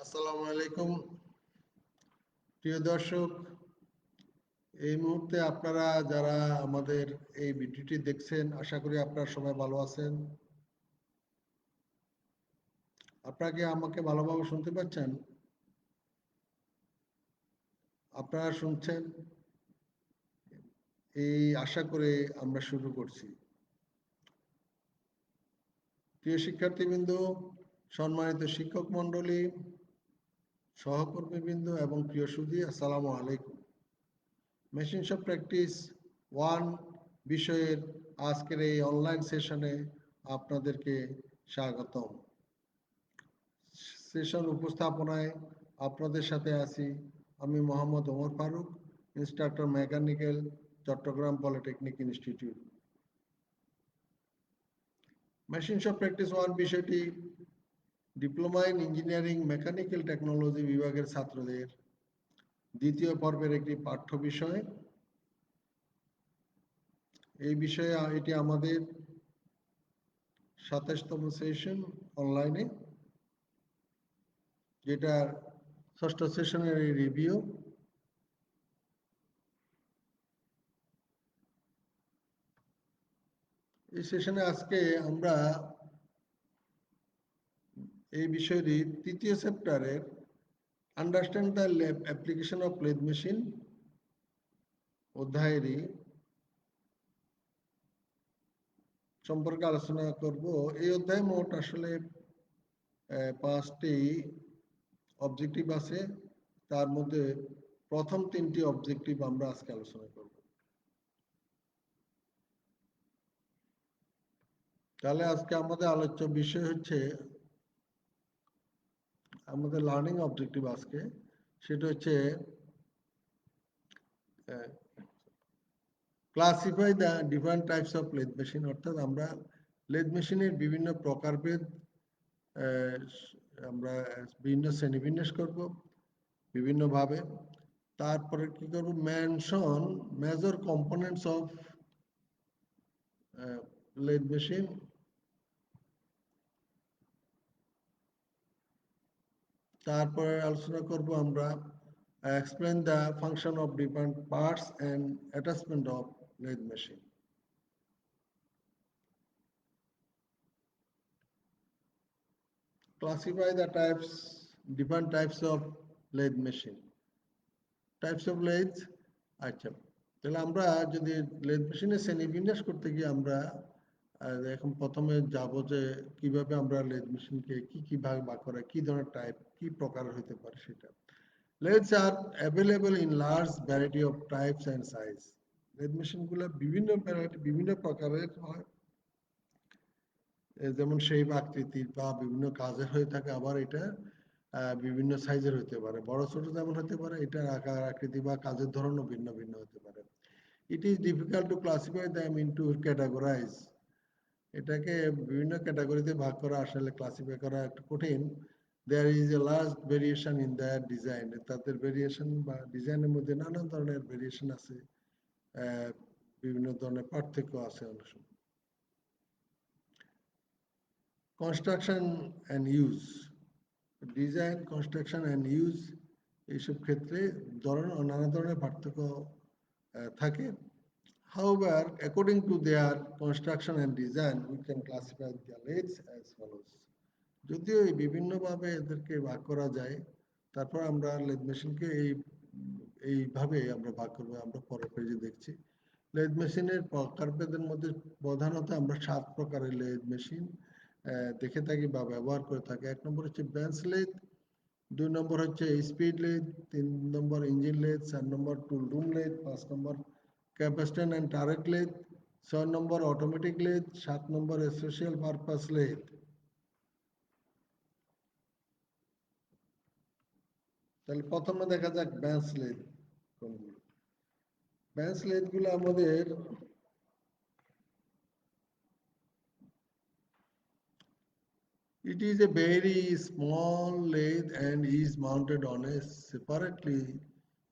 আসসালামু আলাইকুম প্রিয় দর্শক। এই মুহূর্তে আপনারা যারা আমাদের এই ভিডিওটি দেখছেন, আশা করি আপনারা সবাই ভালো আছেন। আপনারা কি আমাকে ভালোভাবে শুনতে পাচ্ছেন? আপনারা শুনছেন এই আশা করে আমরা শুরু করছি। প্রিয় শিক্ষার্থীবৃন্দ, সম্মানিত শিক্ষক মণ্ডলী, সহকর্মীবৃন্দ এবং প্রিয় সুধী, আসসালামু আলাইকুম। মেশিনস অফ প্র্যাকটিস 1 বিষয়ের আজকের এই অনলাইন সেশনে আপনাদেরকে স্বাগতম। সেশন উপস্থাপনায় আপনাদের সাথে আছি আমি Mohammad Omar Faruk, instructor mechanical, Chittagong polytechnic institute. Machines of practice 1 বিষয়টি diploma in engineering mechanical technology বিভাগের ছাত্রদের দ্বিতীয় পর্বের একটি পাঠ্য বিষয়। এই বিষয়ে এটি আমাদের 27তম সেশন অনলাইনে, যেটা ষষ্ঠ সেশনের এই রিভিউ। এই সেশনে আজকে আমরা এই বিষয়টি তৃতীয় চ্যাপ্টারের understand the application of lathe machine অধ্যায়েরই সম্পর্কে আলোচনা করব। এই অধ্যায়ে মোট আসলে 5টি অবজেক্টিভ আছে। তার মধ্যে প্রথম 3টি অবজেক্টিভ আমরা আজকে আলোচনা করব। তাহলে আজকে আমাদের আলোচ্য বিষয় হচ্ছে, আমাদের লার্নিং অবজেক্টিভ আজকে সেটা হচ্ছে classify the different types of lathe machine. অর্থাৎ আমরা লেথ মেশিনের বিভিন্ন প্রকারভেদ আমরা বিভিন্ন শ্রেণীবিন্যাস করব বিভিন্নভাবে। তারপরে কি করব, mention major components of lathe machine. তারপরে আলোচনা করব আমরা explain the function of different parts and attachment of lathe machine. Classify the different types of lathe machine. Types of lathe, আচ্ছা, তাহলে আমরা যদি লেথ মেশিনের শ্রেণীবিন্যাস করতে গিয়ে আমরা এখন প্রথমে যাব যে কিভাবে আমরা লেথ মেশিনকে কি কি ভাগ ভাগ করা, কি ধরনের টাইপ, কি প্রকার হতে পারে সেটা। Lathes are available in large variety of types and size. Lathe মেশিনগুলো বিভিন্ন ভ্যারাইটি, বিভিন্ন প্রকারের হয়, যেমন সেই আকৃতির বা বিভিন্ন কাজের হয়ে থাকে। আবার এটা বিভিন্ন সাইজের হতে পারে, বড় ছোট যেমন হতে পারে, এটার আকার আকৃতি বা কাজের ধরনও ভিন্ন ভিন্ন হতে পারে। It is difficult to classify them into categorise. এটাকে বিভিন্ন ক্যাটাগরিতে ভাগ করা, আসলে ক্লাসিফাই করা একটু কঠিন। There is a large variation in their design. তাদের ভেরিয়েশন বা ডিজাইনের মধ্যে নানান ধরনের ভেরিয়েশন আছে, বিভিন্ন ধরনের পার্থক্য আছে অনেক সময়। Construction and use, design, construction and use, এইসব ক্ষেত্রে নানা ধরনের পার্থক্য থাকে। However, according to their construction and design, we can classify the lathes as follows. যদিও এই বিভিন্নভাবে এদেরকে ভাগ করা যায়, তারপর আমরা লেথ মেশিনকে এইভাবে আমরা ভাগ করবো। আমরা পরের পেজে দেখছি লেথ মেশিনের প্রকারভেদের মধ্যে প্রধানত আমরা 7 প্রকারের লেথ মেশিন দেখে থাকি বা ব্যবহার করে থাকি। 1 নম্বর হচ্ছে বেঞ্চ লেথ, 2 নম্বর হচ্ছে স্পিড লেথ, 3 নম্বর ইঞ্জিন লেথ, 4 নম্বর টুল রুম লেথ, 5 নম্বর ক্যাপাসিটর এন্ড টারেট লেথ, 6 নম্বর অটোমেটিক লেথ, 7 নম্বর স্পেশাল পারপাস লেথ। তাহলে প্রথমে দেখা যাক বেঞ্চ লেথ কোনগুলো। বেঞ্চ লেথ গুলো আমাদের it is a very small lathe and is mounted on a separately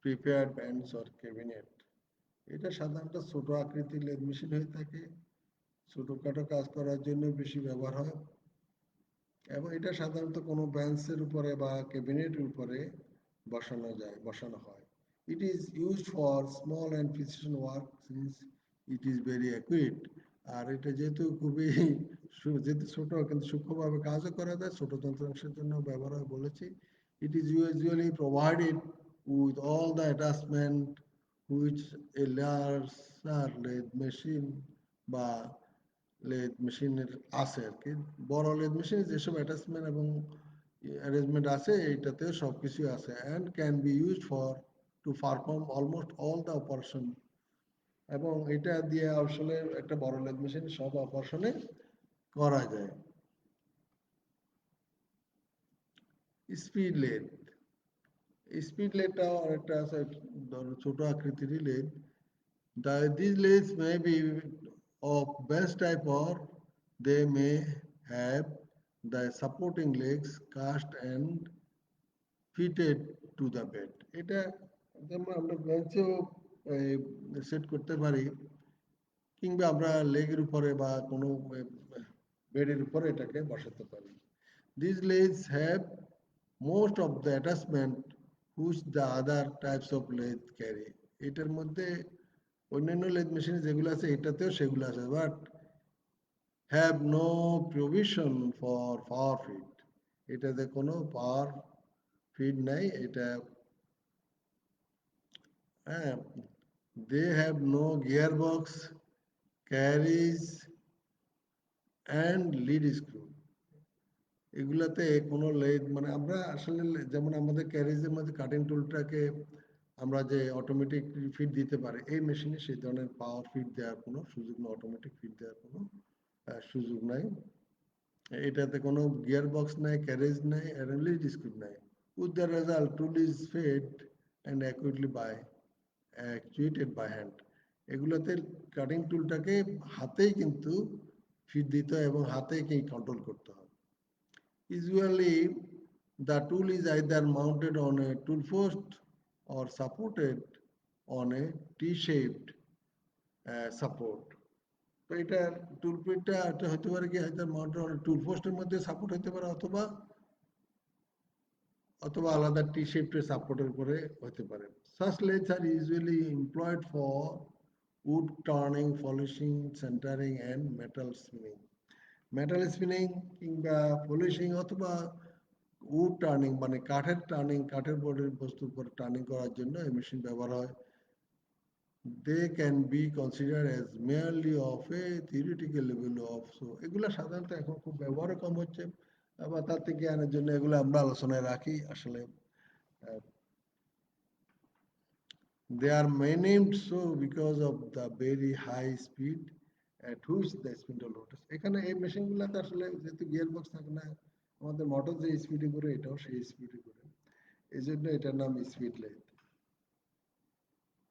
prepared bench or cabinet. এটা সাধারণত ছোট আকৃতির লেথ মেশিন হয়ে থাকে, ছোটখাটো কাজ করার জন্য বেশি ব্যবহার হয়। এবং এটা সাধারণত কোনো বেঞ্চের উপরে বা ক্যাবিনেটের উপরে বসানো হয়। It is used for small and precision work since it is very accurate. আর এটা যেহেতু খুবই যেহেতু ছোট কিন্তু সূক্ষ্মভাবে কাজও করা যায়, ছোট যন্ত্রাংশের জন্য ব্যবহার হয় বলেছি। It is usually provided with all the attachment which a larger lathe machine বা লেদ মেশিনের আছে আর কি। বড় লেদ মেশিনে যেসব অ্যাটাচমেন্ট এবং অ্যারেঞ্জমেন্ট আছে এইটাতেও সব কিছুই আছে, and can be used for to perform almost all the operation. এবং এটা দিয়ে আসলে একটা বড় লেদ মেশিন সব অপারেশনে করা যায়। স্পিড লেদ, স্পিড লেদটাও অনেকটা আছে, ছোট আকৃতির lathe. These lathes may be of bench type or they may have the supporting legs cast and fitted to the bed. এটা যেমন আমরা বেঞ্চেও সেট করতে পারি, কিংবা আমরা লেগের উপরে বা কোনো বেডের উপরে এটাকে বসাতে পারি। These lathes have most of the attachment which the other types of lathe carry. এটার মধ্যে অন্যান্য লেদ মেশিনে যেগুলো আছে এটাতেও সেগুলো আছে, but have no provision for power feed. এটাতে কোনো পাওয়ার ফিড নাই। এটা হ্যাঁ, they have no gearbox, carriage and lead screw. এগুলাতে কোনো লেদ মানে আমরা আসলে যেমন আমাদের ক্যারেজের মধ্যে কাটিং টুলটাকে আমরা যে অটোমেটিক ফিড দিতে পারি, এই মেশিনে সেই ধরনের পাওয়ার ফিড দেওয়ার কোনো সুযোগ নেই, অটোমেটিক ফিড দেওয়ার কোনো সুযোগ নাই। এটাতে কোনো গিয়ার বক্স নাই, ক্যারেজ নাই, লিড স্ক্রু নাই। With the result tool is fed and accurately by actuated by hand. এগুলোতে কাটিং টুলটাকে হাতেই কিন্তু ফিড দিতে হয় এবং হাতেই কন্ট্রোল করতে হয়। Usually, the tool is either mounted on a tool post or supported on a T-shaped support. তো এটা টুল পিটটা এটা হতে পারে কি হয়তো মাউন্টেড অন টুল পোস্টের মধ্যে সাপোর্ট হতে পারে, অথবা অথবা আলাদা টি শেপের সাপোর্টের উপরে হতে পারে। Such lathes are usually employed for wood turning, polishing, centering and metal spinning. Metal spinning কিংবা পলিশিং অথবা উড টার্নিং মানে কাঠের টার্নিং, কাঠের বোর্ডের বস্তুর উপর টার্নিং করার জন্য এই মেশিন ব্যবহার হয়। They can be consider as merely of a theoretical level of. So এগুলো সাধারণত এখন খুব ব্যবহারও কম হচ্ছে, আবার তার থেকে আনার জন্য এগুলো আমরা আলোচনায় রাখি আসলে। They are named so because of the very high speed at which the spindle rotates. এখানে এই মেশিনগুলোতে আসলে যেহেতু গিয়ার বক্স থাকে না, আমাদের মোটর যে স্পিডে করে এটাও সেই স্পিডে করে, এই জন্য এটার নাম স্পিড লেথ।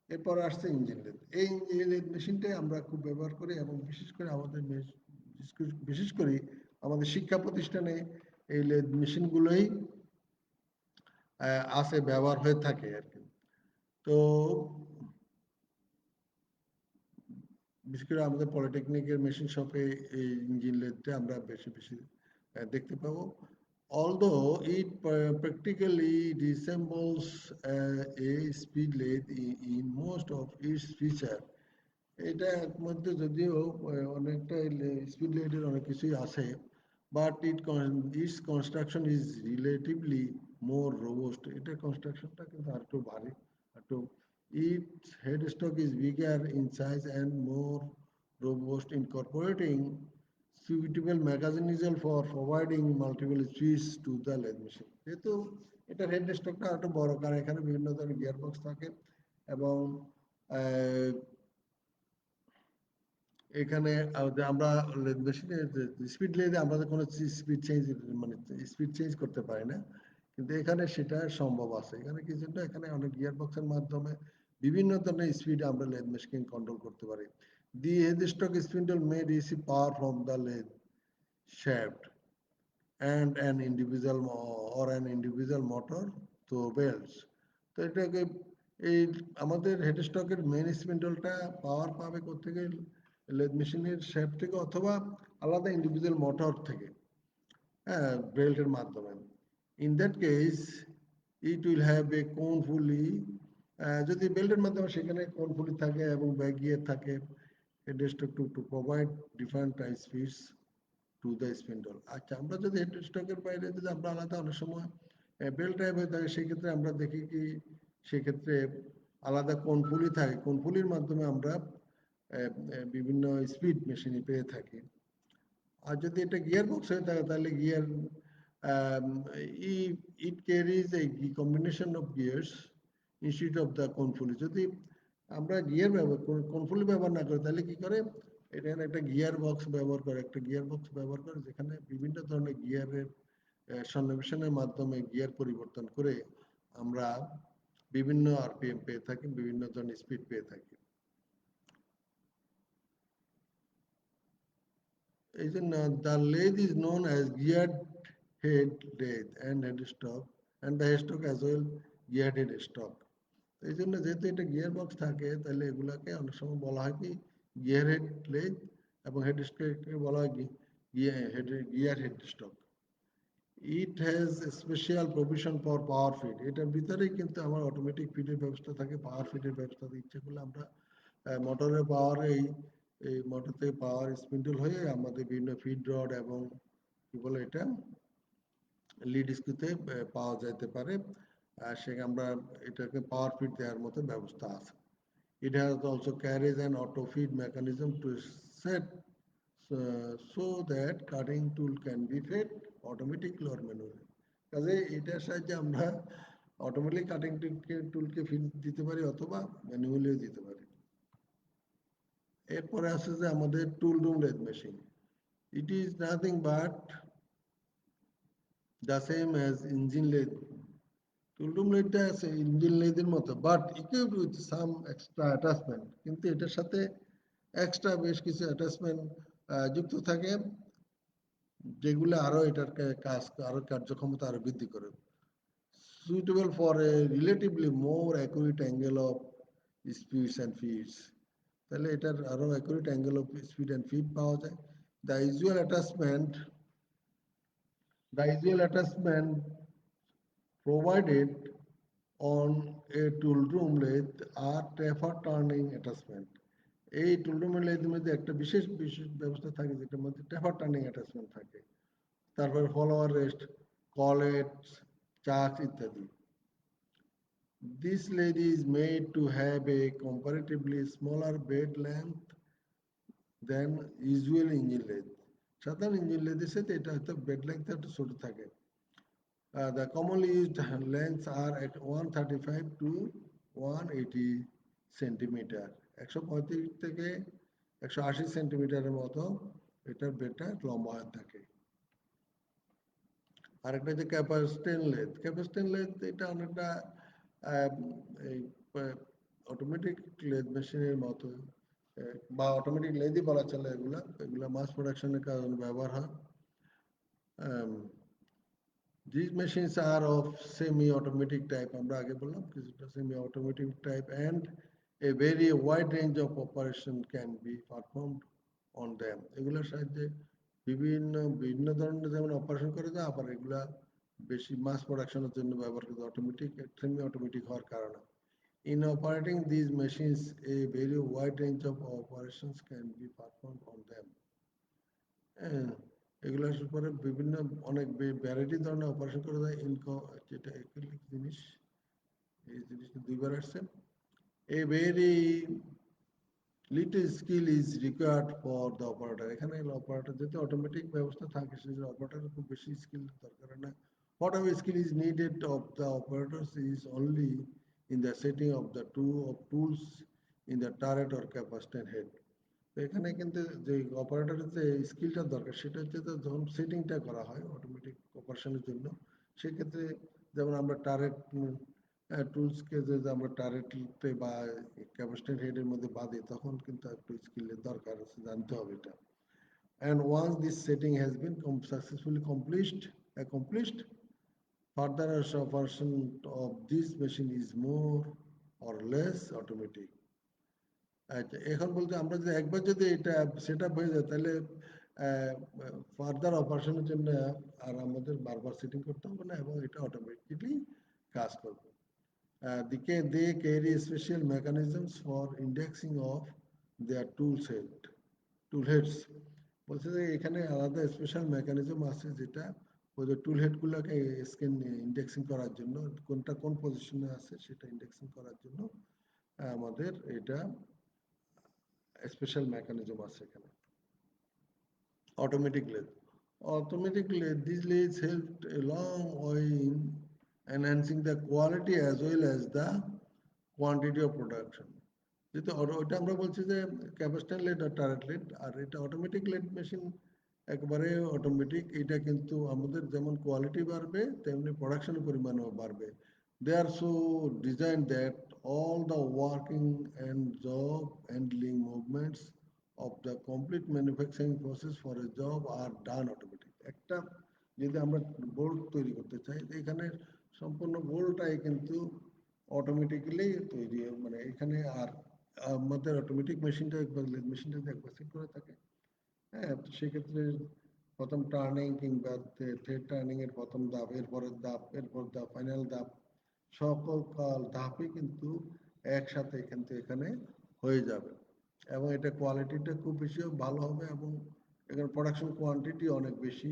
এরপর আসছে ইঞ্জিন লেথ। এই ইঞ্জিন লেথ মেশিনটাই আমরা খুব ব্যবহার করি এবং বিশেষ করে আমাদের শিক্ষা প্রতিষ্ঠানে এই লেথ মেশিনগুলোই আছে, ব্যবহার হয়ে থাকে আর কি। তো বিশেষ করে আমাদের পলিটেকনিকের মেশিন শপে এই ইঞ্জিন লেথটা আমরা বেশি বেশি দেখতে পাবো। Although it practically resembles a speed lathe in most of its feature, এটার মধ্যে যদিও অনেকটা স্পিড লেথের অনেক কিছুই আছে, but its construction is relatively more robust. এটার কনস্ট্রাকশনটা কিন্তু আর একটু ভারী, একটু its head stock is bigger in size and more robust, incorporating suitable mechanism for providing multiple switches to the lathe machine. যেহেতু এটার হেড স্টকটা একটু বড়, কারণ এখানে বিভিন্ন ধরনের গিয়ার বক্স থাকে এবং এখানে আমরা মেশিনে স্পিড লেদে আমরা কোনো স্পিড চেঞ্জ মানে স্পিড চেঞ্জ করতে পারি না, কিন্তু এখানে সেটা সম্ভব আছে। এখানে কি জন্য এখানে অনেক গিয়ার বক্সের মাধ্যমে বিভিন্ন ধরনের স্পিড আমরা লেদ মেশিন কন্ট্রোল করতে পারি। The head stock spindle May receive power from the lathe shaft and an individual motor through belts. তো এটাকে এই আমাদের হেড স্টকের মেইন স্পিন্ডলটা পাওয়ার পাবে কোত্থেকে, লেদ মেশিনের শ্যাফট থেকে অথবা আলাদা ইন্ডিভিজুয়াল মোটর থেকে। বেল্টের মাধ্যমে। In that case it will have a কোন ফুলি, যদি বেল্টের মাধ্যমে সেখানে কোন ফুলি থাকে এবং ব্যাক গিয়ার থাকে, head stock to provide different type speeds to the spindle. আচ্ছা, আমরা যদি হেড স্টকের বাইরে যদি আমরা আলাদা অনেক সময় বেল্ট টাইপ হয়ে থাকে, সেক্ষেত্রে আমরা দেখি কি সেক্ষেত্রে আলাদা কোন ফুলি থাকে, কোন ফুলির মাধ্যমে আমরা বিভিন্ন স্পিড মেশিনে পেয়ে থাকি। আর যদি এটা গিয়ার বক্স হয়ে থাকে তাহলে গিয়ার ইট ক্যারিজ এই combination of gears institute of the কনফুলি। যদি আমরা গিয়ার ব্যবহার করি, কনফুলি ব্যবহার না করি, তাহলে কি করে এখানে একটা গিয়ার বক্স ব্যবহার করে, একটা গিয়ার বক্স ব্যবহার করে যেখানে বিভিন্ন ধরনের গিয়ারের সন্নিবেশনের মাধ্যমে গিয়ার পরিবর্তন করে আমরা বিভিন্ন আরপিএম পেয়ে থাকি, বিভিন্ন ধরনের স্পিড পেয়ে থাকি। এই জন্য the lathe is known as geared head lathe and headstock and the headstock as well geared head stock। এই জন্য যেহেতু এটা গিয়ার বক্স থাকে তাহলে এগুলাকে অনেক সময় বলা হয় কি গিয়ার হেড লেথ, এবং হেড স্টককে বলা হয় gear head stock. It has special provision for power feed. এটার ভিতরেই কিন্তু আমার অটোমেটিক ফিডের ব্যবস্থা থাকে, পাওয়ার ফিডের ব্যবস্থা ইচ্ছে করলে আমরা মোটরের পাওয়ার এই মোটর থেকে পাওয়ার স্পিন্ডল হয়ে আমাদের বিভিন্ন ফিড রড এবং কি বলে এটা লিড স্ক্রুতে পাওয়া যেতে পারে। সে আমরা এটাকে পাওয়ার ফিড দেওয়ার মতো ব্যবস্থা আছে। It has also carries an auto feed mechanism to set so that cutting tool can be fed automatically or manually। কাজে এটার সাহায্যে আমরা অটোমেটিক কাটিং টুলকে ফিড দিতে পারি অথবা ম্যানুয়ালিও দিতে পারি। এরপরে আছে যে আমাদের tool room lathe machine. It is nothing but the same as engine lathe. Tool room লেথটা আছে ইঞ্জিন লেথের মতো, but equipped with some extra attachment. কিন্তু এটার সাথে এক্সট্রা বেশ কিছু অ্যাটাচমেন্ট যুক্ত থাকে, যেগুলো আরো এটার কাজ আরো কার্যক্ষমতা আরো বৃদ্ধি করে। Suitable for a relatively more accurate angle of speeds and feeds. তাহলে এটার আরো accurate angle of speed and feed পাওয়া যায়। The usual attachment provided on a tool room lathe are taper turning attachment। এই টুল রুমের লেথের মধ্যে একটা বিশেষ বিশেষ ব্যবস্থা থাকে যেটার মধ্যে টেপার টার্নিং অ্যাটাচমেন্ট থাকে, তারপরে ফলোয়ার রেস্ট, কলেটস, চাক ইত্যাদি। This lathe is made to have a comparatively smaller bed length than usual engine lathe। সাধারণ ইঞ্জিন লেথের সাথে এটা হয়তো বেড লেন্থ একটু ছোট থাকে। The commonly used lengths are at 135 to 180 centimetre, 135 থেকে 180 সেন্টিমিটারের মতো এটার বেডটা লম্বা হয়ে থাকে। আরেকটা যে ক্যাপাসিটেন লেথ। ক্যাপাসিটেন লেথ এটা অনেকটা এই অটোমেটিক লেথ মেশিনের মতো, বা অটোমেটিক লেথই বলা চলে। এগুলা এগুলা মাস প্রোডাকশনের কারণে ব্যবহার হয়। These machines are of semi-automatic type, আমরা আগে বললাম কিছুটা semi-automatic type, and a very wide range of operation can be performed on them। এগুলোর সাহায্যে বিভিন্ন বিভিন্ন ধরনের যেমন অপারেশন করা যায়, আবার এগুলা বেশি মাস প্রোডাকশনের জন্য ব্যবহার করা অটোমেটিক সেমি অটোমেটিক হওয়ার কারণে। In operating these machines, a very wide range of operations can be performed on them। হ্যাঁ, এগুলোর উপরে বিভিন্ন অনেক ভ্যারাইটি ধরনের অপারেশন করা যায়। যেটা অ্যাক্রিলিক জিনিস, এই জিনিসটা দুইবার আসছে। A very little skill is required for the operator. এখানে অপারেটর যেহেতু অটোমেটিক ব্যবস্থা থাকে সেজন্য অপারেটরের খুব বেশি স্কিল দরকার হয় না। Whatever skill is needed of the operators is only in the setting of the tools in the turret or capacitance head. তো এখানে কিন্তু যে অপারেটরের যে স্কিলটা দরকার সেটা হচ্ছে যখন সেটিংটা করা হয় অটোমেটিক অপারেশনের জন্য, সেক্ষেত্রে যেমন আমরা টারেট টুলসকে যে আমরা টারেটে বা ক্যাপাসিট্যান্ট হেডের মধ্যে বাঁধি, তখন কিন্তু একটু স্কিলের দরকার আছে, জানতে হবে এটা। And once this setting has been successfully accomplished, further operation of this machine is more or less automatic। আচ্ছা, এখন বলতে আমরা যদি একবার যদি এটা সেট আপ হয়ে যায় তাহলে ফার্দার অপারেশনের জন্য আর আমাদের বারবার সেটিং করতে হবে না এবং এটা অটোমেটিকলি কাজ করবে। They carry special mechanisms for indexing of their tool heads. বলছে যে এখানে আলাদা স্পেশাল মেকানিজম আছে যেটা ওই যে টুল হেড গুলোকে স্ক্যান ইন্ডেক্সিং করার জন্য কোনটা কোন পজিশনে আছে সেটা ইন্ডেক্সিং করার জন্য আমাদের এটা স্পেশাল মেকানিজম আছে এখানে। Automatic lathe. Automatic lathe, these lathes helped a long way in enhancing the quality as well as the quantity of production. যেহেতু ওইটা আমরা বলছি যে ক্যাপাসিটর লেড আর টারেট লেড, আর এটা অটোমেটিক লেড মেশিন একবারে অটোমেটিক। এটা কিন্তু আমাদের যেমন কোয়ালিটি বাড়বে তেমনি প্রোডাকশনের পরিমাণও বাড়বে। They are so designed that all the working and job handling movements of the complete manufacturing process for a job are done automatic. একটা যদি আমরা বোল্ট তৈরি করতে চাই এখানে সম্পূর্ণ বোল্টটাই কিন্তু অটোমেটিক্যালি তৈরি, মানে এখানে আর আমাদের অটোমেটিক মেশিনটা একবার মেশিনটা যদি একবার সেট করে থাকে, হ্যাঁ, তো সেক্ষেত্রে প্রথম টার্নিং কিংবা থ্রেড টার্নিং এর প্রথম ধাপ, এরপরের ধাপ, এরপর ধাপ, ফাইনাল ধাপ, সকল ধাপই কিন্তু একসাথে কিন্তু এখানে হয়ে যাবে এবং এটা কোয়ালিটিটা খুব বেশি ভালো হবে এবং এখানে প্রোডাকশন কোয়ান্টিটি অনেক বেশি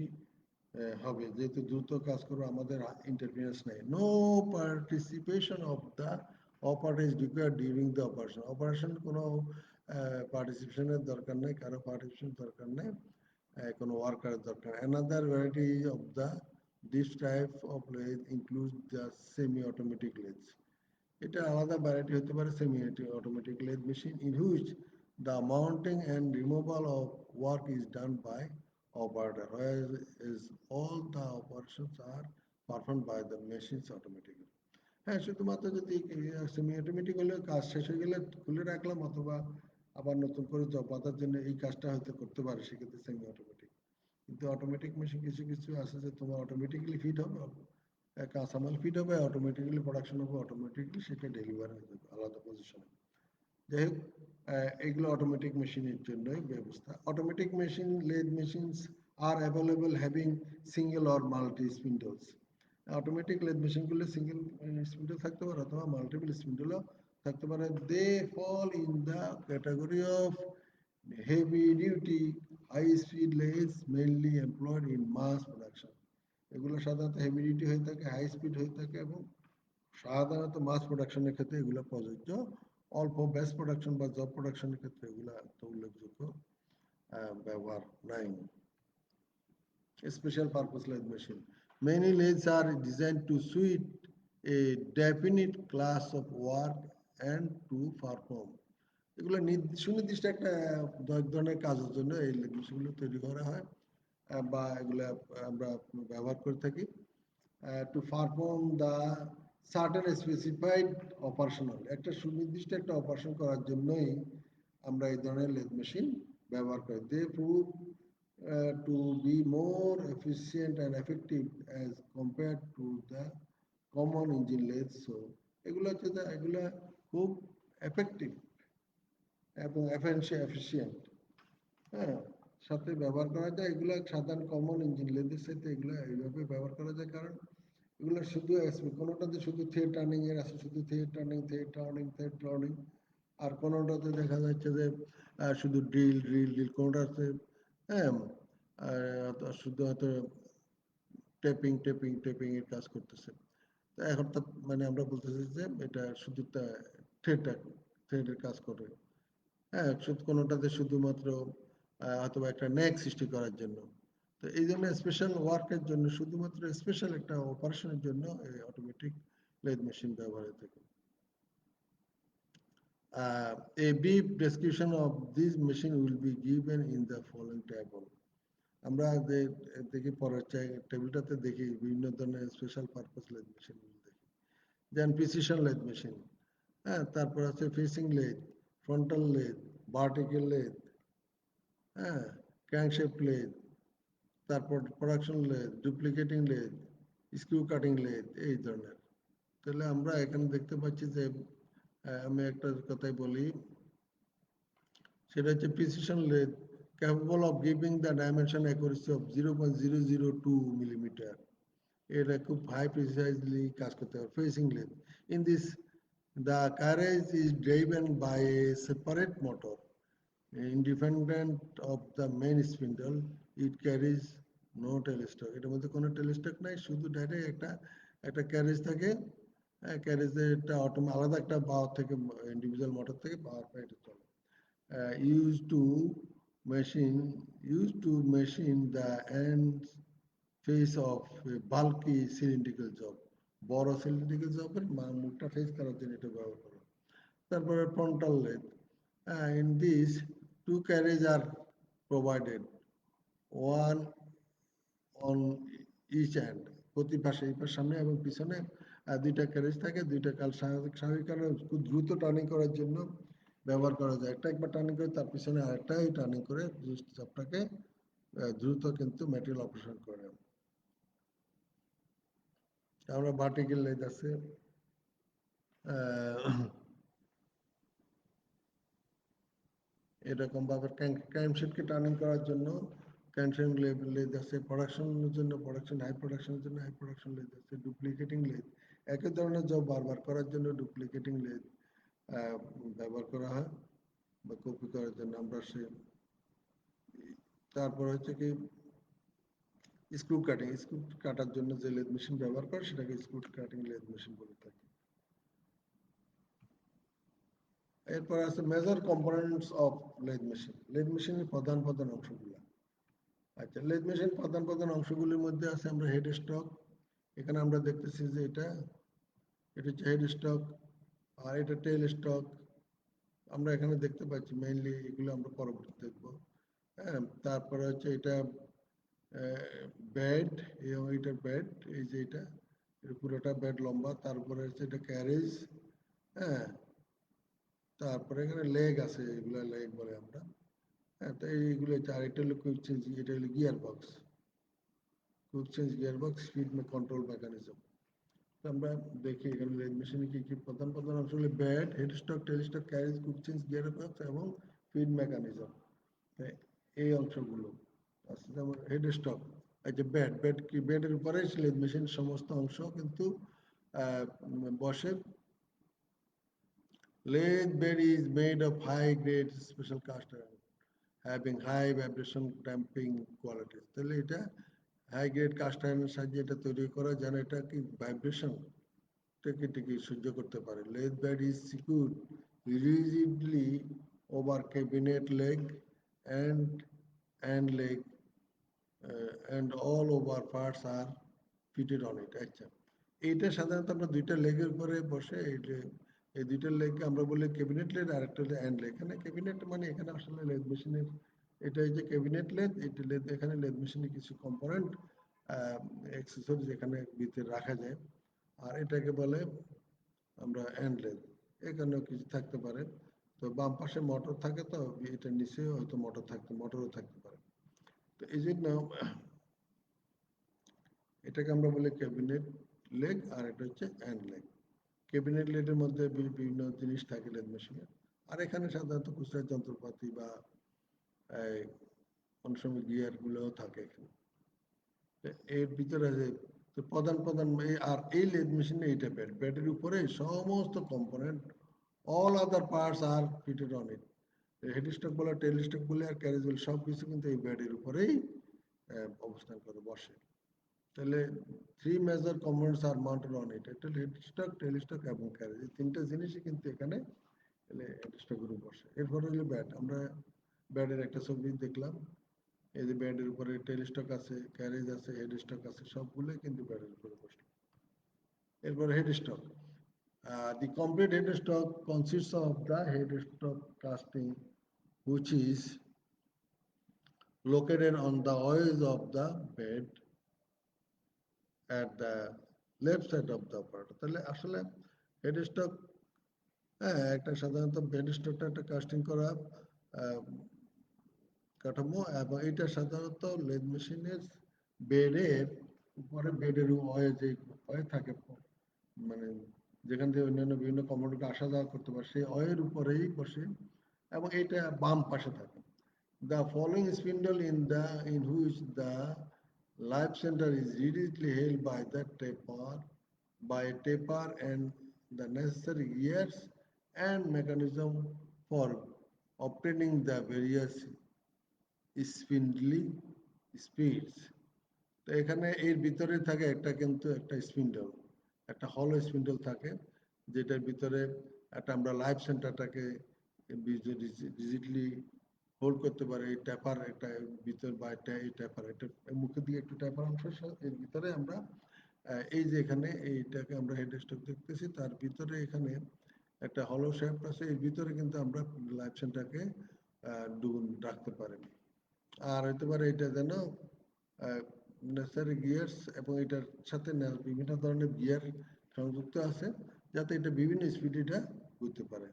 হবে, যেহেতু দ্রুত কাজ করবে, আমাদের ইন্টারফারেন্স নেই। No participation of the operator is required during the operation কোনো পার্টিসিপেশনের দরকার নেই, কারো পার্টিসিপেশন দরকার নেই, কোনো ওয়ার্কারের দরকার। Another variety of the this type of lathe include the semi automatic lathes. এটা আলাদা ভ্যারাইটি হতে পারে semi automatic lathe machine in which the mounting and removal of work is done by operator, whereas all the operations are performed by the machines automatically. হ্যাঁ, শুধুমাত্র যদি semi automatic হলে কাজ শেষ হয়ে গেলে খুলে রাখলাম অথবা আবার নতুন করে জব পাতার জন্য এই কাজটা হয়তো করতে পারে, সেক্ষেত্রে সেমি অটোমেটিক। কিন্তু অটোমেটিক মেশিন কিছু কিছু আছে যে তোমার অটোমেটিক্যালি ফিট হবে, কাঁচামাল ফিট হবে, অটোমেটিক্যালি প্রোডাকশন হবে, অটোমেটিক্যালি সেটা ডেলিভার হয়ে যাবে আলাদা পজিশনে। যাই হোক, এগুলো অটোমেটিক মেশিনের জন্যই ব্যবস্থা। Automatic machine lathe machines are available having single or multi spindles. Automatic lathe মেশিনগুলো সিঙ্গেল স্পিন্ডল থাকতে পারে অথবা মাল্টিপল স্পিন্ডলও থাকতে পারে। They fall in the category of heavy duty high speed lathes mainly employed in mass production. এগুলো সাধারণত heavy duty হয়ে থাকে, হাই স্পিড হয়ে থাকে এবং সাধারণত মাস প্রোডাকশনের ক্ষেত্রে এগুলো প্রযোজ্য। অল্প ব্যাচ প্রোডাকশন বা জব প্রোডাকশনের ক্ষেত্রে এগুলো তো উল্লেখযোগ্য ব্যবহার নাই। Special purpose lathe machine. Many lathes are designed to suit a definite class of work and to perform. এগুলো সুনির্দিষ্ট একটা ধরনের কাজের জন্য এই লেথ মেশিনগুলো তৈরি করা হয় বা এগুলা আমরা ব্যবহার করে থাকি। To perform the certain specified operational, একটা সুনির্দিষ্ট একটা অপারেশন করার জন্যই আমরা এই ধরনের লেথ মেশিন ব্যবহার করি। They prove to be more efficient and effective as compare to the common engine lathe. So এগুলো হচ্ছে এগুলো খুব এফেক্টিভ এবং এফিসিয়েন্ট, হ্যাঁ, সাথে ব্যবহার করা যায়। এগুলো সাধারণ কমন ইঞ্জিন লেথের সাথে এগুলো এইভাবে ব্যবহার করা যায়, কারণ এগুলো শুধু কোনোটাতে শুধু থ্রেড টার্নিং এর আছে, শুধু থ্রেড টার্নিং, আর কোনোটাতে দেখা যাচ্ছে যে শুধু ড্রিল কোনোটাতে, হ্যাঁ, শুধু হয়তো টেপিং এর কাজ করতেছে। এখন তো মানে আমরা বলতেছি যে এটা শুধু থ্রেডের কাজ করে, হ্যাঁ, কোনোটাতে শুধুমাত্র অথবা একটা ন্যাক সৃষ্টি করার জন্য। তো এই জন্য স্পেশাল ওয়ার্কের জন্য শুধুমাত্র স্পেশাল একটা অপারেশনের জন্য এই অটোমেটিক লেথ মেশিন ব্যবহার হয়ে থাকে। A brief description of this machine will be given in the following table. আমরা যে দেখি পরের টেবিলটাতে দেখি বিভিন্ন ধরনের স্পেশাল পারপাস লেথ মেশিন দেখি। দেন প্রিসিশন লেথ মেশিন, হ্যাঁ, তারপর আছে ফেসিং লেথ, ফ্রন্টাল লেথ, ভার্টিক্যাল লেথ, হ্যাঁ, ক্র্যাঙ্কশ্যাফট লেথ, তারপর প্রোডাকশন লেথ, ডুপ্লিকেটিং লেথ, স্ক্রু কাটিং লেথ, এই ধরনের। তাহলে আমরা এখানে দেখতে পাচ্ছি যে আমি একটা কথাই বলি, সেটা হচ্ছে precision লেথ capable of giving the dimension accuracy of 0.002 millimeter. এটা খুব হাই প্রিসাইজলি কাজ করতে হবে facing length in this the carriage is driven by a separate motor independent of the main spindle. It carries no tailstock. এটার মধ্যে কোনো tailstock নাই, শুধু ডাইরেক্ট একটা ক্যারেজ থাকে। ক্যারেজে একটা আলাদা একটা পাওয়ার থেকে ইন্ডিভিজুয়াল মোটর থেকে পাওয়ার পায় এটা চলে। used to machine the ends face of a bulky cylindrical job. বড় cylindrical জবের মুখটা ফেস করার জন্য এটা ব্যবহার করা। তারপরে frontal leg. In this, two carriages are provided, one on each end. প্রতি পাশে, এই পাশে সামনে এবং পিছনে দুইটা ক্যারেজ থাকে, দুইটা কাল স্বাভাবিক কারণে খুব দ্রুত টার্নিং করার জন্য ব্যবহার করা যায়। একটা একবার টার্নিং করে তার পিছনে আরেকটাই টার্নিং করে চাপটাকে দ্রুত কিন্তু ম্যাটেরিয়াল অপারেশন করে। আমরা ভার্টিক্যাল লেগ আছে, এরকম ভাবে ক্যামশেটকে টার্নিং করার জন্য ক্যামশেট লেদ আছে, প্রোডাকশনের জন্য প্রোডাকশন হাই প্রোডাকশনের জন্য হাই প্রোডাকশন লেদ আছে, ডুপ্লিকেটিং লেদ একই ধরনের জব বারবার করার জন্য ডুপ্লিকেটিং লেদ ব্যবহার করা হয় বা কপি করার জন্য আমরা সে। তারপর হচ্ছে কি স্ক্রু কাটিং, স্ক্রু কাটার জন্য যে লেদ মেশিন ব্যবহার করে সেটাকে স্ক্রু কাটিং লেদ মেশিন বলে থাকি। এরপর আছে major components of lathe machine. Lathe মেশিনের প্রধান প্রধান অংশগুলো। আচ্ছা, লেদ মেশিন প্রধান অংশগুলির মধ্যে আছে আমরা হেড স্টক। এখানে আমরা দেখতেছি যে এটা হচ্ছে হেড স্টক, আর এটা টেল স্টক। আমরা এখানে দেখতে পাচ্ছি মেইনলি, এগুলো আমরা পরবর্তী দেখবো। হ্যাঁ, তারপরে হচ্ছে এটা বেড, এবং এটা বেড, এই যে এটা পুরোটা বেড লম্বা। তারপরে হচ্ছে এটা ক্যারেজ। হ্যাঁ, তারপরে এখানে লেগ আছে, এগুলো লেগ বলে আমরা। হ্যাঁ, তো এইগুলো হচ্ছে, আরেকটা হলো কুইক চেঞ্জ, এটা হলো gear box. Quick change gear box, speed control mechanism. আমরা দেখি এখানে লেদ মেশিনে কি কি প্রধান অংশ হলো bed, head stock, tail stock, carriage, quick change gear box এবং ফিড মেকানিজম। এই অংশগুলো আছে। যেমন হেড স্টক, এই যে বেড কি, বেডের উপরে লেদ মেশিন সমস্ত অংশ কিন্তু বসে। Lathe bed is made of high grade special cast iron having high vibration damping qualities. তাহলে এটা হাই গ্রেড কাস্ট আয়রনের সাহায্যে এটা তৈরি করা, যেন এটা কি ভাইব্রেশন টিকে সহ্য করতে পারে। Lathe bed is secured rigidly over cabinet leg and leg and all over parts are fitted on it. আচ্ছা, এইটা সাধারণত আমরা দুইটা লেগের উপরে বসে, এই দুইটা লেগকে আমরা বলি ক্যাবিনেট লেদ, আর একটা হলো হ্যান্ড লেগ। এখানে ক্যাবিনেট মানে এখানে আসলে লেদ মেশিনের, এটা হচ্ছে ক্যাবিনেট লেদ, এটা লেদ, এখানে লেদ মেশিনের কিছু কম্পোনেন্ট অ্যাক্সেসরিজ এখানে ভিতরে রাখা যায়। আর এটাকে বলে আমরা হ্যান্ড লেদ। এখানেও কিছু থাকতে পারে। তো বাম পাশে মোটর থাকে, তো এটার নিচে হয়তো মোটরও থাকতে পারে। তো এই জন্য এটাকে আমরা বলি ক্যাবিনেট লেগ, আর এটা হচ্ছে হ্যান্ড লেগ। ক্যাবিনেট লেগের মধ্যে বিভিন্ন জিনিস থাকে লেদ মেশিনে। আর এখানে সাধারণত খুচরা যন্ত্রপাতি বা অনেক সময় গিয়ার গুলোও থাকে এখানে। এর ভিতরে আছে তো প্রধান আর এই লেদ মেশিনে এইটা বেডের উপরে সমস্ত component, all other parts are fitted on it. Head stock বলে, টেল স্টক বলে, আর ক্যারেজ বলে, সবকিছু কিন্তু এই বেডের উপরেই অবস্থান করে বসে। তাহলে three major components are mounted on it. এটা হেড স্টক, টেল স্টক এবং ক্যারেজ, এই তিনটা জিনিসই কিন্তু এখানে হেড স্টকের উপর বসে। এরপরে হলো ব্যাট। আমরা ব্যাটের একটা ছবি দেখলাম, এই যে ব্যাটের উপরে টেল স্টক আছে, ক্যারেজ আছে, হেড স্টক আছে, সবগুলোই কিন্তু ব্যাটের উপরে বসে। এরপরে head stock. The complete head stock consists of the head stock casting, which is located on the edge of the bed at the left side of the operator. তাহলে আসলে হেড স্টক, হ্যাঁ, একটা সাধারণত হেড স্টকটা একটা casting করা কাঠামো, এবং এটা সাধারণত লেদ মেশিনের বেডের উপরে, বেডের যে ওয়ে থাকে, মানে যেখান থেকে অন্যান্য বিভিন্ন কম্পোনেন্টকে আসা যাওয়া করতে পারে, সেই অয়ের উপরেই বসে, এবং এটা বাম পাশে থাকে। The following spindle in which the live center is rigidly held by a taper and the necessary gears and mechanism for obtaining the various spindly speeds. তো এখানে এর ভিতরে থাকে একটা কিন্তু একটা স্পিন্ডল, একটা হলো স্পিন্ডল থাকে, যেটার ভিতরে একটা আমরা লাইভ সেন্টারটাকে ডিজিটলি হোল্ড করতে পারে। এই ট্যাপার একটা ভিতর বা এই ট্যাপার এটা মুখের দিকে একটু ট্যাপার অংশ, এর ভিতরে আমরা এই যে এখানে এইটাকে আমরা হেড স্টক দেখতেছি, তার ভিতরে এখানে একটা হলো শেপ আছে, এর ভিতরে কিন্তু আমরা লাইভ সেন্টারকে ডুবন রাখতে পারি। আর হতে পারে এটা যেন নেসারি গিয়ার্স এবং এটার সাথে বিভিন্ন ধরনের গিয়ার সংযুক্ত আছে, যাতে এটা বিভিন্ন স্পিডে এটা ঘুরতে পারে।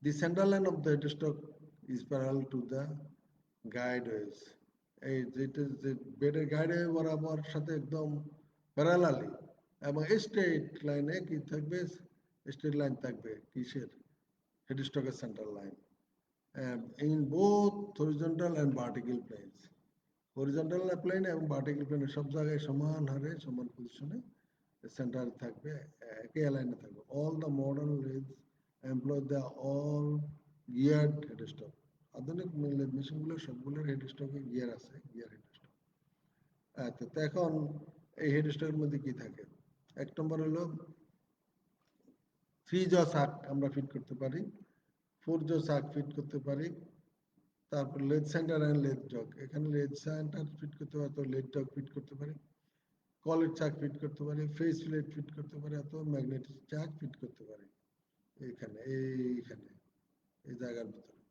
The center line of the headstock is parallel to the guide ways. এই যেটা যে বেডের গাইড ওয়ে বরাবর সাথে একদম প্যারালালি এবং স্ট্রেট লাইনে কি থাকবে, স্ট্রেট লাইন থাকবে কিসের, হেডস্টকের centre line in both horizontal and vertical planes. Horizontal plane এবং ভার্টিক্যাল প্লেনে সব জায়গায় সমান হারে সমান পজিশনে সেন্টার থাকবে, একই অ্যালাইনে থাকবে। All the modern lathe employ the all geared headstock. আধুনিক লেথ মেশিনগুলো সবগুলোর হেডস্টকে গিয়ার আছে, গিয়ার হেডস্টক। আচ্ছা, তো এখন এই হেডস্টকের মধ্যে কি থাকে? এক নম্বর হলো থ্রি জ সাক আমরা ফিট করতে পারি, ফোর জ সাক ফিট করতে পারি, তারপর lathe centre and lathe dog, এখানে লেদ সেন্টার ফিট করতে পারি, তো লেদ ডগ ফিট করতে পারি, কলের চাক ফিট করতে পারি, ফেস প্লেট ফিট করতে পারি, অথবা ম্যাগনেটিক চাক ফিট করতে পারি এইখানে এইখানে এই জায়গার ভিতরে।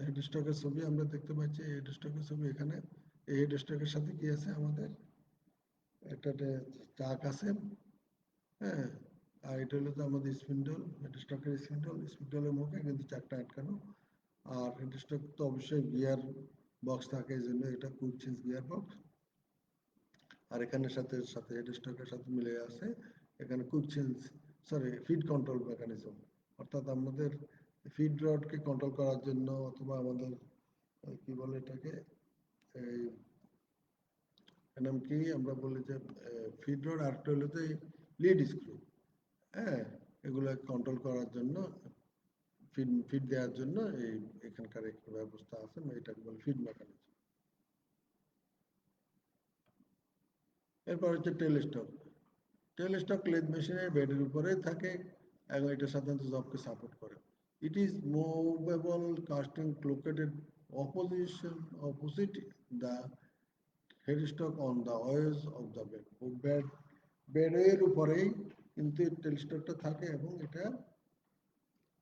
হেড স্টকের ছবি আমরা দেখতে পাচ্ছি, হেড স্টকের ছবি এখানে। এই হেড স্টকের সাথে কি আছে আমাদের, একটা চাক আছে, হ্যাঁ, আর এটা হলো তো আমাদের স্পিন্ডল, হেড স্টকের স্পিন্ডল, স্পিন্ডলের মুখে কিন্তু চাকটা আটকানো। আর হেড স্টক তো অবশ্যই গিয়ার বক্স থাকে, এই জন্য এটা কুইক চেঞ্জ গিয়ার বক্স। আর এখানে সাথে সাথে হেড স্টকের সাথে মিলে আছে এখানে quick change, sorry, feed control mechanism. অর্থাৎ আমাদের ফিড রডকে কন্ট্রোল করার জন্য, অথবা আমাদের কি বলে এটাকে, এই নাম কি আমরা বলি যে ফিড রড, আর একটা হলো যে লিড স্ক্রু, হ্যাঁ, এগুলো কন্ট্রোল করার জন্য, ফিড ফিড দেওয়ার জন্য এই এখানকার একটা ব্যবস্থা আছে, এটাকে বলে ফিড মেকানিজম। এরপর হচ্ছে টেলিস্টক। টেলিস্টক লেদ মেশিনের বেডের উপরে থাকে এবং এটা সাধারণত জবকে সাপোর্ট করে। It is movable casting located opposite the headstock on the ways of the bed. বেডের উপরেই কিন্তু টেলিস্টকটা থাকে এবং এটা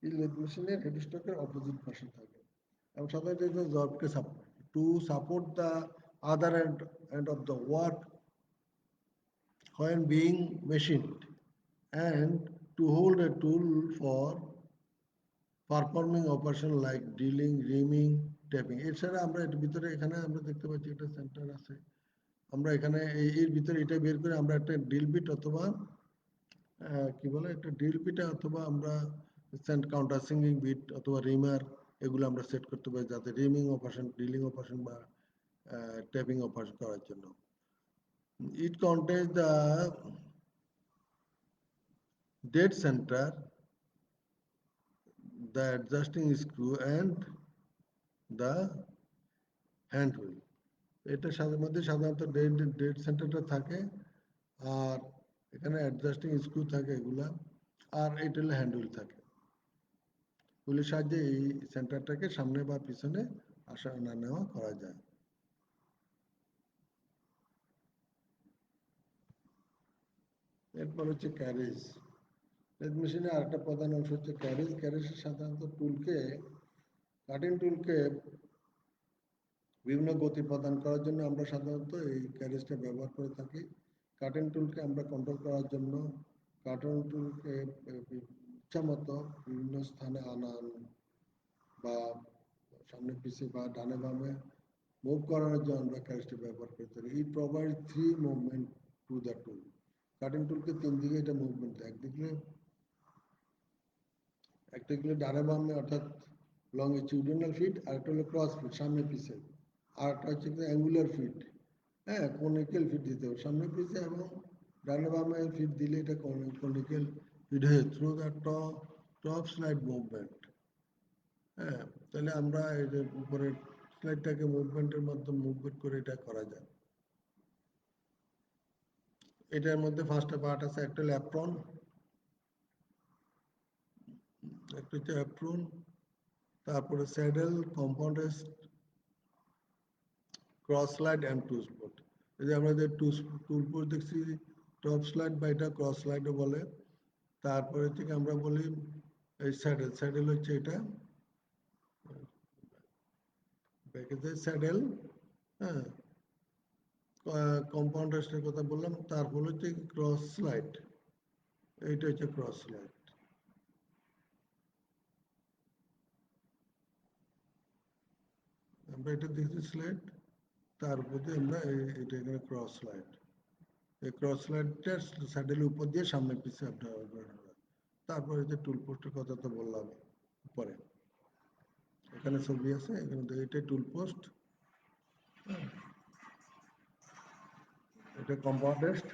এই লেদ মেশিনের হেডস্টকের অপোজিট পাশে থাকে এবং সাধারণত এটা জবকে support, to support the other end of the work when being machined, and to hold a tool for performing operation like drilling, reaming, tapping. এছাড়া আমরা এর ভিতরে এখানে আমরা দেখতে পাচ্ছি একটা সেন্টার আছে, আমরা এখানে এর ভিতরে এটা বের করে আমরা একটা ড্রিল বিট অথবা কি বলে একটা ড্রিল বিট অথবা আমরা কাউন্টার সিঙ্গিং বিট অথবা রিমার, এগুলো আমরা সেট করতে পারি যাতে রিমিং অপারেশন, ড্রিলিং অপারেশন বা ট্যাপিং অপারেশন করার জন্য। It contains the dead center, the adjusting screw and the hand wheel. এটা মধ্যে সাধারণত ডেড সেন্টারটা থাকে, আর এখানে অ্যাডজাস্টিং স্ক্রু থাকে এগুলা, আর এটা হলো হ্যান্ড হুইল থাকে। হুইলের সাহায্যে এই সেন্টারটাকে সামনে বা পিছনে আসা আনা নেওয়া করা যায়। এরপর হচ্ছে ক্যারেজ। লেদ মেশিনে আরেকটা প্রধান অংশ হচ্ছে ক্যারেজ। ক্যারেজের সাধারণত টুলকে, কাটিং টুলকে বিভিন্ন গতি প্রদান করার জন্য আমরা সাধারণত এই ক্যারেজটা ব্যবহার করে থাকি। কাটিং টুলকে আমরা কন্ট্রোল করার জন্য কাটিং টুলকে ইচ্ছা মতো বিভিন্ন স্থানে আনান বা সামনে পিছিয়ে বা ডানে বামে মুভ করানোর জন্য আমরা ক্যারেজটা ব্যবহার করে থাকি। It provide three movement to the tool. Cutting টুলকে তিন দিকে এটা মুভমেন্ট, একদিকে একটা হলো ডানে বামে অর্থাৎ লংগিটিউডিনাল ফিট, আর একটা হলো ক্রস ফিট সামনে পিছে, আর একটা হচ্ছে অ্যাঙ্গুলার ফিট। হ্যাঁ, কনিক্যাল ফিট দিতে হবে সামনে পিছে, এবং ডানে বামে ফিট দিলে এটা কনিক্যাল ফিট হয়ে through the top slide movement. হ্যাঁ, তাহলে আমরা এই যে উপরের স্লাইডটাকে মুভমেন্টের মাধ্যমে মুভমেন্ট করে এটা করা যায়। এটার মধ্যে ফার্স্টে পার্ট আছে, একটা হলো অ্যাপ্রন, একটা হচ্ছে অ্যাপ্রন, তারপরে saddle, compound rest, cross slide and two spot. এই যে আমরা যে টুল পোস্ট দেখছি, টপ স্লাইড বা এটা ক্রস স্লাইডও বলে। তারপরে থেকে আমরা বলি এই স্যাডেল, স্যাডেল হচ্ছে এটা প্যাকেজের স্যাডেল। হ্যাঁ, কম্পাউন্ড রেস্টের কথা বললাম, তারপর হচ্ছে ক্রস স্লাইড, এইটা হচ্ছে ক্রস স্লাইড। আমরা এটা দেখছি স্লাইড, তারপরে আমরা এটা এখানে ক্রস স্লাইড, এই ক্রস স্লাইডটা স্যাডেলের উপর দিয়ে সামনে পিছিয়ে আপনার। তারপরে যে টুল পোস্টের কথা তো বললাম পরে, এখানে ছবি আছে, এখানে এটাই টুল পোস্ট, এটা কম্পাউন্ড রেস্ট,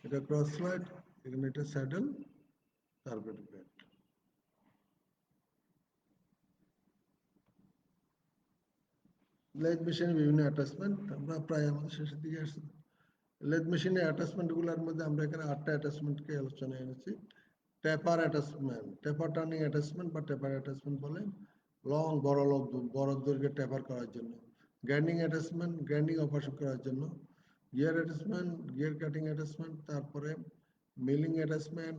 এটা ক্রস স্লাইড, এখানে এটা স্যাডেল, তারপরে প্যাড। লেদ মেশিনের বিভিন্ন অ্যাটাচমেন্ট, আমরা প্রায় আমাদের শেষের দিকে আসছি। লেদ মেশিনের অ্যাটাচমেন্টগুলোর মধ্যে আমরা এখানে 8টা অ্যাটাচমেন্টকে আলোচনায় এনেছি। ট্যাপার অ্যাটাচমেন্ট, ট্যাপার টার্নিং অ্যাটাচমেন্ট বা ট্যাপার অ্যাটাচমেন্ট বলে, লং বড় দৈর্ঘ্যে ট্যাপার করার জন্য। গ্রাইন্ডিং অ্যাটাচমেন্ট, গ্রাইন্ডিং অপারেশন করার জন্য। Gear attachment, gear cutting attachment, তারপরে milling attachment,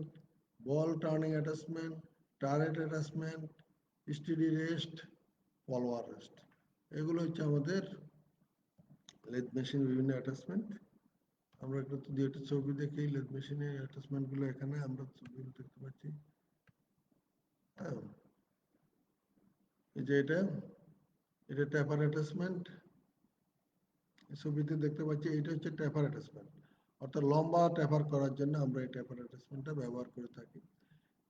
ball turning attachment, turret attachment, steady rest, follower rest. এগুলো হচ্ছে আমাদের লেদ মেশিন বিভিন্ন অ্যাটাচমেন্ট। আমরা একটা দুই একটা ছবি দেখি লেদ মেশিনের অ্যাটাচমেন্ট গুলো, এখানে আমরা ছবি দেখতে পাচ্ছি। হ্যাঁ, এই যে এটা ট্যাপার অ্যাটাচমেন্ট, ছবিতে দেখতে পাচ্ছি, এটা হচ্ছে ট্যাপার অ্যাটাচমেন্ট, অর্থাৎ লম্বা ট্যাপার করার জন্য আমরা এই ট্যাপার অ্যাটাচমেন্টটা ব্যবহার করে থাকি।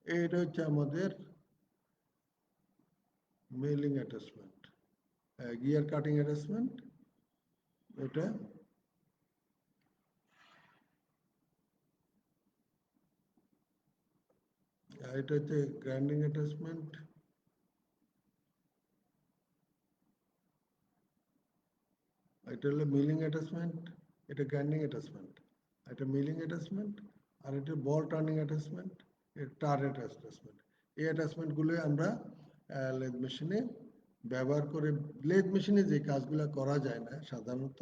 এইটা হচ্ছে আমাদের mailing attachment, gear cutting attachment, এটা এটা হচ্ছে গ্রাইন্ডিং অ্যাটাচমেন্ট, এটা হলো মিলিং অ্যাটাচমেন্ট, এটা গ্রাইন্ডিং অ্যাটাচমেন্ট, এটা মিলিং অ্যাটাচমেন্ট, আর এটা বল টার্নিং অ্যাটাচমেন্ট, এটা টারেট অ্যাটাচমেন্ট। এই অ্যাটাচমেন্টগুলো আমরা লেদ মেশিনে ব্যবহার করে, লেদ মেশিনে যে কাজগুলো করা যায় না সাধারণত,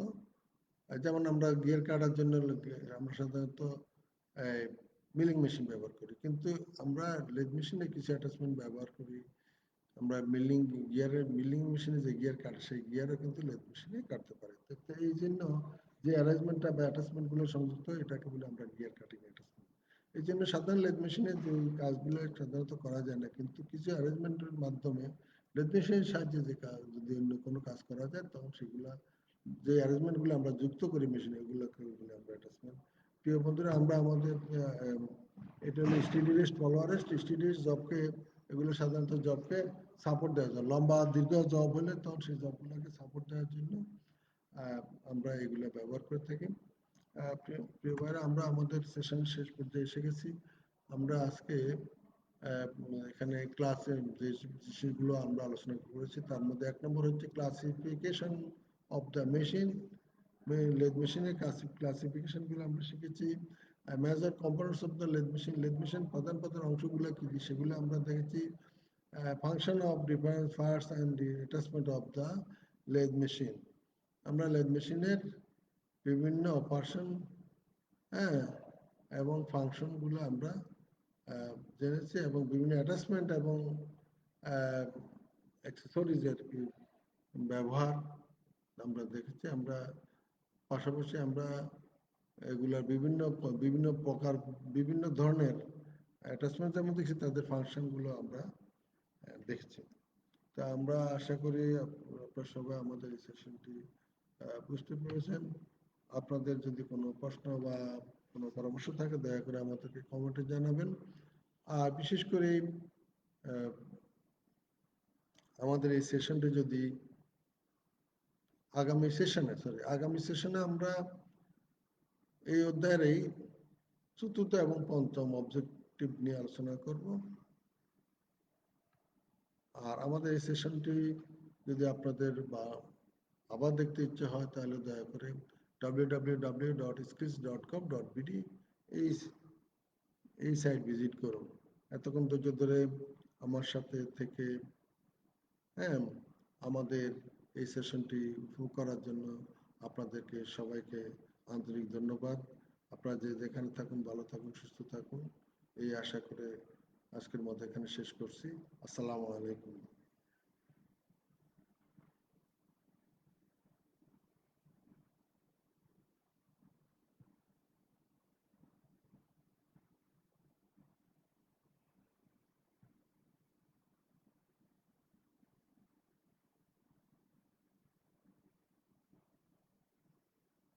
যেমন আমরা গিয়ার কাটার জন্য আমরা সাধারণত মিলিং মেশিন ব্যবহার করি, কিন্তু আমরা লেদ মেশিনে কিছু অ্যাটাচমেন্ট ব্যবহার করি। আমরা মিলিং মেশিনে যে গিয়ার কাটে, সেই গিয়ারও কিন্তু লেদ মেশিনে কাটতে পারে। তো এই জন্য যে অ্যারেঞ্জমেন্টটা বা অ্যাটাচমেন্ট গুলো সংযুক্ত, এটাকে বলে আমরা গিয়ার কাটিং অ্যাটাচমেন্ট। এই জন্য সাধারণ লেদ মেশিনে যে কাজগুলো সাধারণত করা যায় না, কিন্তু কিছু অ্যারেঞ্জমেন্টের মাধ্যমে লেদ মেশিনের সাহায্যে যে কাজ, যদি অন্য কোনো কাজ করা যায়, তখন সেগুলা যে অ্যারেঞ্জমেন্ট গুলো আমরা যুক্ত করি মেশিনে, এগুলোকে বলে আমরা অ্যাটাচমেন্ট। প্রিয় বন্ধুরা, আমরা আমাদের এটা হলো steady rest, follower rest, steady rest জবকে, এগুলো সাধারণত জবকে সাপোর্ট দেওয়ার জন্য, লম্বা দীর্ঘ জব হলে তখন সেই জবগুলোকে সাপোর্ট দেওয়ার জন্য আমরা এগুলো ব্যবহার করে থাকি। প্রিয় ভাইরা, আমরা আমাদের সেশন শেষ পর্যায়ে এসে গেছি। আমরা আজকে এখানে ক্লাসে যে বিষয়গুলো আমরা আলোচনা করেছি, তার মধ্যে 1 নম্বর হচ্ছে classification of the machine, lathe মেশিনের ক্লাসিফিকেশন গুলো আমরা শিখেছি। Major components of the lathe machine, lathe machine প্রধান প্রধান অংশগুলো কি কি সেগুলো আমরা দেখেছি। Function of different parts and the attachment of the lathe machine, আমরা লেদ মেশিনের বিভিন্ন অপারেশন, হ্যাঁ, এবং ফাংশনগুলো আমরা জেনেছি, এবং বিভিন্ন অ্যাটাচমেন্ট এবং অ্যাক্সেসরিজের ব্যবহার আমরা দেখেছি। আমরা পাশাপাশি আমরা এগুলার বিভিন্ন বিভিন্ন প্রকার, বিভিন্ন ধরনের অ্যাটাচমেন্ট যেমন দেখছি, তাদের ফাংশনগুলো আমরা দেখছি। তা আমরা আশা করি আপনারা সবাই আমাদের এই সেশনটি বুঝতে পেরেছেন। আপনাদের যদি কোনো প্রশ্ন বা কোনো পরামর্শ থাকে, দয়া করে আমাদেরকে কমেন্টে জানাবেন। আর বিশেষ করে আহ, আমাদের এই সেশনটি যদি আগামী সেশনে আমরা এই অধ্যায়ের এই চতুর্থ এবং পঞ্চম অবজেক্টিভ নিয়ে আলোচনা করব। আর আমাদের এই সেশনটি যদি আপনাদের বা আবার দেখতে ইচ্ছে হয় তাহলে দয়া করে www.skills.com.bd এই এই সাইট ভিজিট করুন। এতক্ষণ ধৈর্য ধরে আমার সাথে থেকে, হ্যাঁ, আমাদের এই সেশনটি উপভোগ করার জন্য আপনাদেরকে সবাইকে আন্তরিক ধন্যবাদ। আপনারা যে যেখানে থাকুন ভালো থাকুন, সুস্থ থাকুন, এই আশা করে আজকের মতো এখানে শেষ করছি। আসসালামু আলাইকুম।